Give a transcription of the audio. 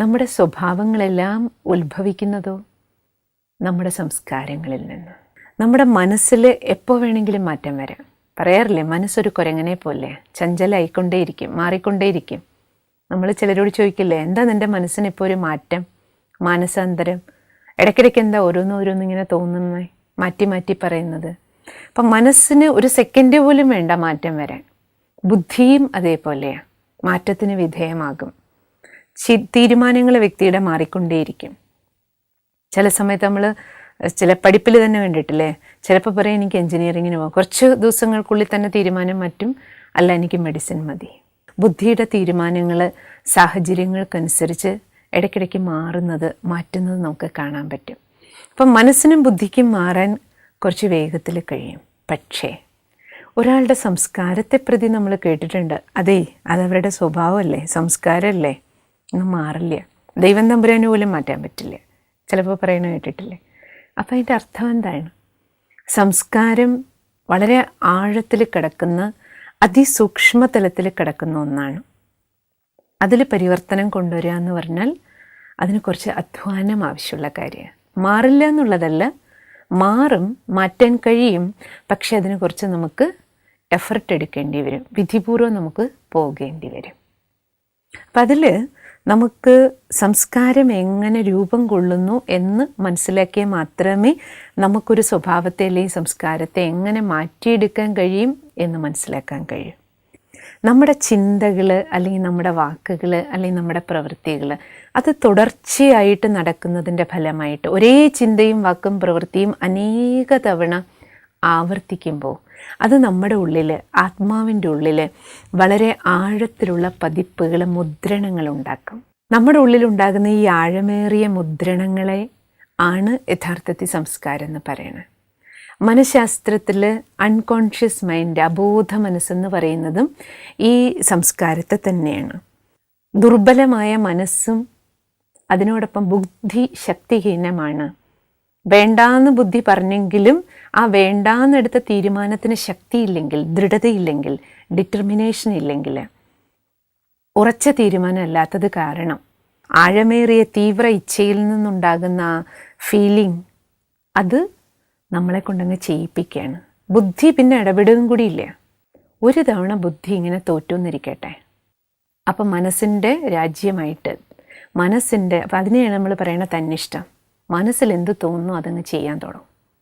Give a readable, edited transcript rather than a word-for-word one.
നമ്മുടെ സ്വഭാവങ്ങളെല്ലാം ഉത്ഭവിക്കുന്നതോ നമ്മുടെ സംസ്കാരങ്ങളിൽ നിന്ന്. നമ്മുടെ മനസ്സിൽ എപ്പോൾ വേണമെങ്കിലും മാറ്റം വരാം. പറയാറില്ലേ, മനസ്സൊരു കുരങ്ങനെ പോലെ ചഞ്ചലായിക്കൊണ്ടേയിരിക്കും, മാറിക്കൊണ്ടേയിരിക്കും. നമ്മൾ ചിലരോട് ചോദിക്കില്ലേ, എന്താ നിൻ്റെ മനസ്സിന് ഇപ്പോൾ ഒരു മാറ്റം, മാനസാന്തരം, ഇടയ്ക്കിടയ്ക്ക് എന്താ ഓരോന്നിങ്ങനെ തോന്നുന്നത്, മാറ്റി മാറ്റി പറയുന്നത്. അപ്പം മനസ്സിന് ഒരു സെക്കൻഡ് പോലും വേണ്ട മാറ്റം വരാൻ. ബുദ്ധിയും അതേപോലെയാണ്, മാറ്റത്തിന് വിധേയമാകും. തീരുമാനങ്ങൾ വ്യക്തിയുടെ മാറിക്കൊണ്ടേയിരിക്കും. ചില സമയത്ത് നമ്മൾ ചില പഠിപ്പിൽ തന്നെ കണ്ടിട്ടില്ലേ, ചിലപ്പോൾ പറയും എനിക്ക് എൻജിനീയറിങ്ങിന് പോകാം, കുറച്ച് ദിവസങ്ങൾക്കുള്ളിൽ തന്നെ തീരുമാനം മാറ്റും, അല്ല എനിക്ക് മെഡിസിൻ മതി. ബുദ്ധിയുടെ തീരുമാനങ്ങൾ സാഹചര്യങ്ങൾക്കനുസരിച്ച് ഇടയ്ക്കിടയ്ക്ക് മാറ്റുന്നത് നമുക്ക് കാണാൻ പറ്റും. അപ്പം മനസ്സിനും ബുദ്ധിക്കും മാറാൻ കുറച്ച് വേഗത്തിൽ കഴിയും. പക്ഷേ ഒരാളുടെ സംസ്കാരത്തെ പ്രതി നമ്മൾ കേട്ടിട്ടുണ്ട്, അതവരുടെ സ്വഭാവമല്ലേ, സംസ്കാരമല്ലേ, ഒന്നും മാറില്ല, ദൈവം തമ്പുരാന് പോലും മാറ്റാൻ പറ്റില്ല, ചിലപ്പോൾ പറയണ കേട്ടിട്ടില്ലേ. അപ്പം അതിൻ്റെ അർത്ഥം എന്താണ്? സംസ്കാരം വളരെ ആഴത്തിൽ കിടക്കുന്ന, അതിസൂക്ഷ്മതലത്തിൽ കിടക്കുന്ന ഒന്നാണ്. അതിൽ പരിവർത്തനം കൊണ്ടുവരിക എന്ന് പറഞ്ഞാൽ അതിന് കുറച്ച് അധ്വാനം ആവശ്യമുള്ള കാര്യമാണ്. മാറില്ല എന്നുള്ളതല്ല, മാറ്റാൻ കഴിയും. പക്ഷെ അതിന് കുറച്ച് നമുക്ക് എഫർട്ട് എടുക്കേണ്ടി വരും, വിധിപൂർവ്വം നമുക്ക് പോകേണ്ടി വരും. അപ്പം അതിൽ നമുക്ക് സംസ്കാരം എങ്ങനെ രൂപം കൊള്ളുന്നു എന്ന് മനസ്സിലാക്കിയാൽ മാത്രമേ നമുക്കൊരു സ്വഭാവത്തെ അല്ലെങ്കിൽ സംസ്കാരത്തെ എങ്ങനെ മാറ്റിയെടുക്കാൻ കഴിയും എന്ന് മനസ്സിലാക്കാൻ കഴിയും. നമ്മുടെ ചിന്തകൾ അല്ലെങ്കിൽ നമ്മുടെ വാക്കുകൾ അല്ലെങ്കിൽ നമ്മുടെ പ്രവൃത്തികൾ അത് തുടർച്ചയായിട്ട് നടക്കുന്നതിൻ്റെ ഫലമായിട്ട് ഒരേ ചിന്തയും വാക്കും പ്രവൃത്തിയും അനേക തവണ ആവർത്തിക്കുമ്പോൾ അത് നമ്മുടെ ഉള്ളിൽ, ആത്മാവിൻ്റെ ഉള്ളിൽ വളരെ ആഴത്തിലുള്ള പതിപ്പുകൾ, മുദ്രണങ്ങൾ ഉണ്ടാക്കും. നമ്മുടെ ഉള്ളിലുണ്ടാകുന്ന ഈ ആഴമേറിയ മുദ്രണങ്ങളെ ആണ് യഥാർത്ഥത്തിൽ സംസ്കാരം എന്ന് പറയുന്നത്. മനഃശാസ്ത്രത്തിൽ അൺകോൺഷ്യസ് മൈൻഡ്, അബോധ മനസ്സെന്ന് പറയുന്നതും ഈ സംസ്കാരത്തെ തന്നെയാണ്. ദുർബലമായ മനസ്സും അതിനോടൊപ്പം ബുദ്ധി ശക്തിഹീനമാണ്. വേണ്ടാന്ന് ബുദ്ധി പറഞ്ഞെങ്കിലും ആ വേണ്ടാന്നെടുത്ത തീരുമാനത്തിന് ശക്തിയില്ലെങ്കിൽ, ദൃഢതയില്ലെങ്കിൽ, ഡിറ്റർമിനേഷൻ ഇല്ലെങ്കിൽ, ഉറച്ച തീരുമാനമല്ലാത്തത് കാരണം ആഴമേറിയ തീവ്ര ഇച്ഛയിൽ നിന്നുണ്ടാകുന്ന ആ ഫീലിംഗ് അത് നമ്മളെ കൊണ്ടങ്ങ് ചെയ്യിപ്പിക്കുകയാണ്. ബുദ്ധി പിന്നെ ഇടപെടുകയും കൂടിയില്ല. ഒരു തവണ ബുദ്ധി ഇങ്ങനെ തോറ്റുന്നിരിക്കട്ടെ, അപ്പം മനസ്സിൻ്റെ രാജ്യമായിട്ട് അപ്പം അതിനെയാണ് നമ്മൾ പറയണ തന്നിഷ്ടം. മനസ്സിൽ എന്ത് തോന്നുന്നു അതങ്ങ് ചെയ്യാൻ തുടങ്ങും.